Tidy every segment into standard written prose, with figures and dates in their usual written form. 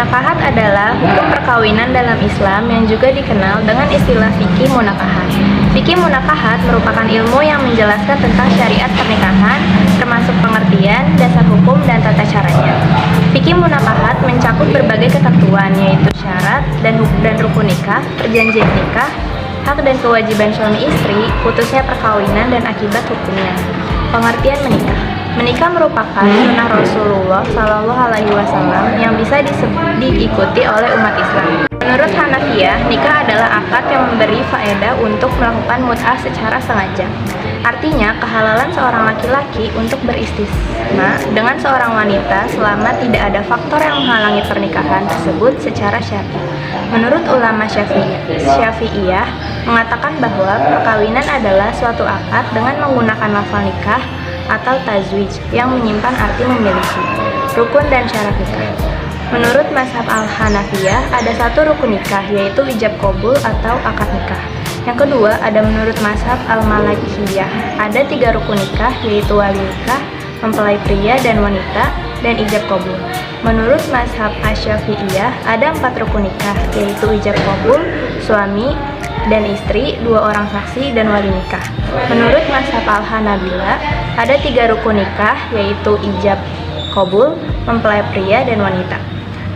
Munakahat adalah hukum perkawinan dalam Islam yang juga dikenal dengan istilah fikih munakahat. Fikih munakahat merupakan ilmu yang menjelaskan tentang syariat pernikahan, termasuk pengertian, dasar hukum, dan tata caranya. Fikih munakahat mencakup berbagai ketentuan, yaitu syarat dan rukun nikah, perjanjian nikah, hak dan kewajiban suami istri, putusnya perkawinan, dan akibat hukumnya. Pengertian menikah. Menikah merupakan sunnah Rasulullah Shallallahu Alaihi Wasallam yang bisa diikuti oleh umat Islam. Menurut Hanafiyah, nikah adalah akad yang memberi faedah untuk melakukan mut'ah secara sengaja. Artinya, kehalalan seorang laki-laki untuk beristisna dengan seorang wanita selama tidak ada faktor yang menghalangi pernikahan tersebut secara syar'i. Menurut ulama Syafi'iyah mengatakan bahwa perkawinan adalah suatu akad dengan menggunakan lafal nikah atau tazwij yang menyimpan arti memiliki, rukun dan syarat nikah. Menurut mazhab Al-Hanafiyah, ada satu rukun nikah, yaitu ijab qabul atau akad nikah. Yang kedua, ada menurut mazhab Al-Malikiyah, ada 3 rukun nikah, yaitu wali nikah, mempelai pria dan wanita, dan ijab qabul. Menurut mazhab Asy-Syafi'iyah, ada 4 rukun nikah, yaitu ijab qabul, suami dan istri, 2 orang saksi, dan wali nikah. Menurut mazhab Al-Hanabilah, ada 3 rukun nikah, yaitu ijab qabul, mempelai pria, dan wanita.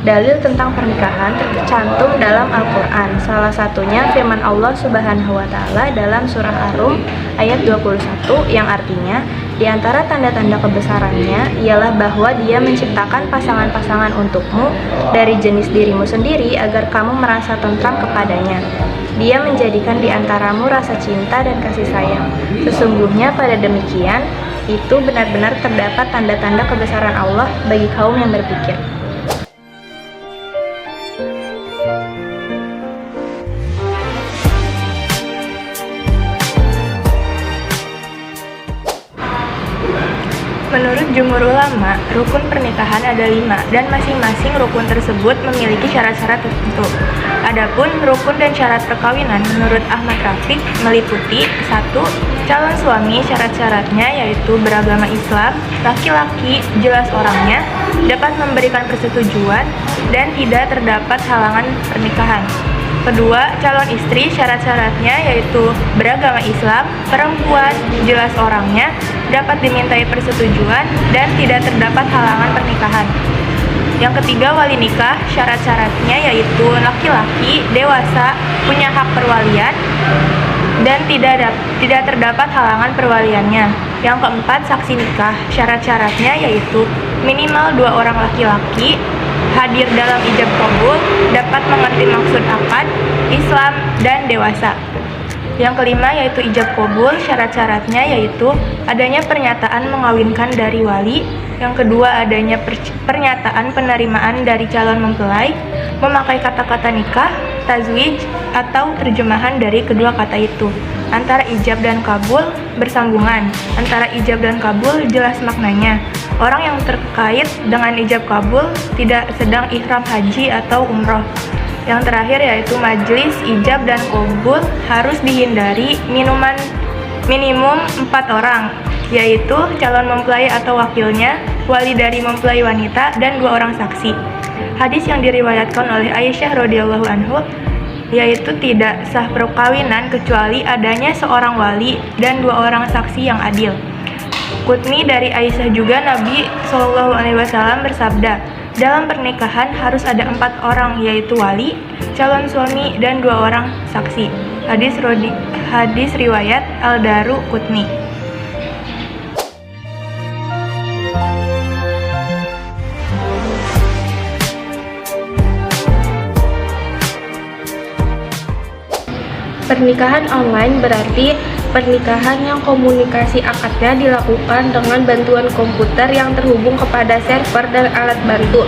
Dalil tentang pernikahan tercantum dalam Al-Quran. Salah satunya firman Allah Subhanahu wa Ta'ala dalam surah Ar-Rum ayat 21 yang artinya, di antara tanda-tanda kebesarannya ialah bahwa Dia menciptakan pasangan-pasangan untukmu dari jenis dirimu sendiri agar kamu merasa tentram kepadanya. Dia menjadikan di antaramu rasa cinta dan kasih sayang. Sesungguhnya pada demikian, itu benar-benar terdapat tanda-tanda kebesaran Allah bagi kaum yang berpikir. Menurut jumhur ulama, rukun pernikahan ada 5 dan masing-masing rukun tersebut memiliki syarat-syarat tertentu. Adapun rukun dan syarat perkawinan menurut Ahmad Rafiq meliputi 1. Calon suami syarat-syaratnya yaitu beragama Islam, laki-laki, jelas orangnya, dapat memberikan persetujuan, dan tidak terdapat halangan pernikahan. Kedua, calon istri syarat-syaratnya yaitu beragama Islam, perempuan, jelas orangnya, dapat dimintai persetujuan, dan tidak terdapat halangan pernikahan. Yang ketiga, wali nikah syarat-syaratnya yaitu laki-laki, dewasa, punya hak perwalian, dan tidak terdapat halangan perwaliannya. Yang keempat, saksi nikah syarat-syaratnya yaitu minimal 2 orang laki-laki, hadir dalam ijab qabul, dapat mengerti maksud akad, Islam, dan dewasa. Yang kelima yaitu ijab qabul, syarat-syaratnya yaitu adanya pernyataan mengawinkan dari wali. Yang kedua, adanya pernyataan penerimaan dari calon mempelai, memakai kata-kata nikah, tazwij, atau terjemahan dari kedua kata itu. Antara ijab dan kabul bersambungan. Antara ijab dan kabul jelas maknanya. Orang yang terkait dengan ijab kabul tidak sedang ihram haji atau umroh. Yang terakhir yaitu majelis ijab dan kabul harus dihindari minimum 4 orang, yaitu calon mempelai atau wakilnya, wali dari mempelai wanita, dan 2 orang saksi. Hadis yang diriwayatkan oleh Aisyah radhiyallahu anhu yaitu tidak sah perkawinan kecuali adanya seorang wali dan 2 orang saksi yang adil. Qutni dari Aisyah juga, Nabi SAW bersabda, dalam pernikahan harus ada 4 orang yaitu wali, calon suami, dan 2 orang saksi. Hadis riwayat Al-Daru Qutni. Pernikahan online berarti pernikahan yang komunikasi akadnya dilakukan dengan bantuan komputer yang terhubung kepada server dan alat bantu,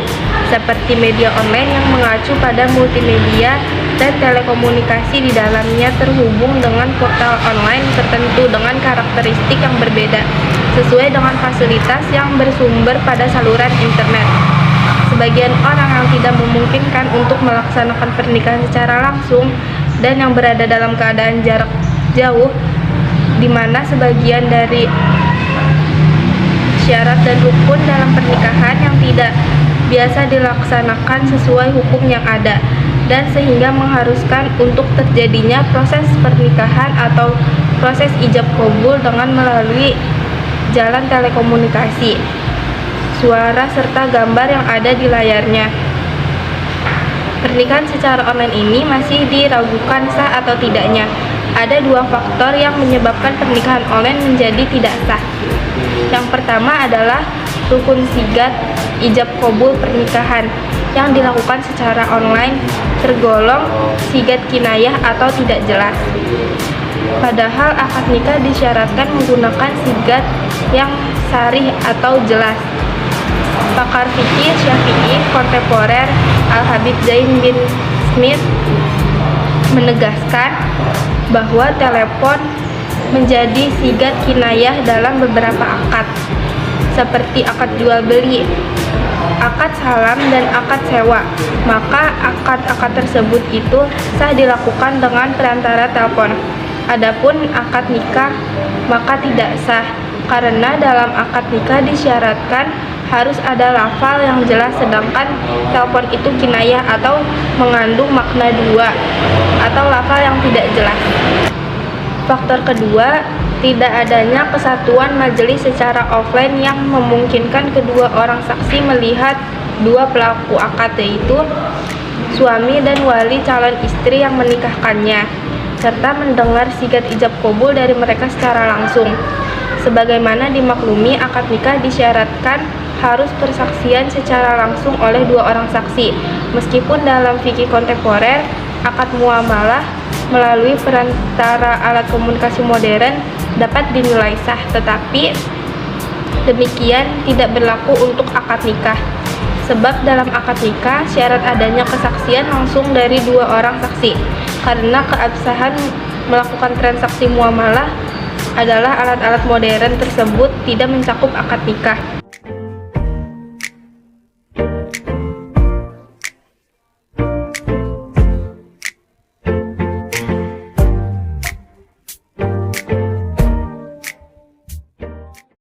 seperti media online yang mengacu pada multimedia dan telekomunikasi di dalamnya terhubung dengan portal online tertentu dengan karakteristik yang berbeda, sesuai dengan fasilitas yang bersumber pada saluran internet. Sebagian orang yang tidak memungkinkan untuk melaksanakan pernikahan secara langsung dan yang berada dalam keadaan jarak jauh, di mana sebagian dari syarat dan rukun dalam pernikahan yang tidak biasa dilaksanakan sesuai hukum yang ada, dan sehingga mengharuskan untuk terjadinya proses pernikahan atau proses ijab kabul dengan melalui jalan telekomunikasi, suara serta gambar yang ada di layarnya. Pernikahan secara online ini masih diragukan sah atau tidaknya. Ada dua faktor yang menyebabkan pernikahan online menjadi tidak sah. Yang pertama adalah rukun sigat ijab kabul pernikahan yang dilakukan secara online tergolong sigat kinayah atau tidak jelas. Padahal akad nikah disyaratkan menggunakan sigat yang sharih atau jelas. Pakar fikih Syafi'i kontemporer Al-Habib Zain bin Smith menegaskan bahwa telepon menjadi sigat kinayah dalam beberapa akad, seperti akad jual beli, akad salam, dan akad sewa. Maka akad-akad tersebut itu sah dilakukan dengan perantara telepon. Adapun akad nikah maka tidak sah, karena dalam akad nikah disyaratkan harus ada lafal yang jelas, sedangkan telepon itu kinayah atau mengandung makna dua atau lafal yang tidak jelas. Faktor kedua, tidak adanya kesatuan majelis secara offline yang memungkinkan kedua orang saksi melihat dua pelaku akad, yaitu suami dan wali calon istri yang menikahkannya, serta mendengar sigat ijab kabul dari mereka secara langsung. Sebagaimana dimaklumi, akad nikah disyaratkan harus persaksian secara langsung oleh dua orang saksi. Meskipun dalam fikih kontemporer, akad muamalah melalui perantara alat komunikasi modern dapat dinilai sah, tetapi demikian tidak berlaku untuk akad nikah. Sebab dalam akad nikah syarat adanya kesaksian langsung dari dua orang saksi, karena keabsahan melakukan transaksi muamalah adalah alat-alat modern tersebut tidak mencakup akad nikah.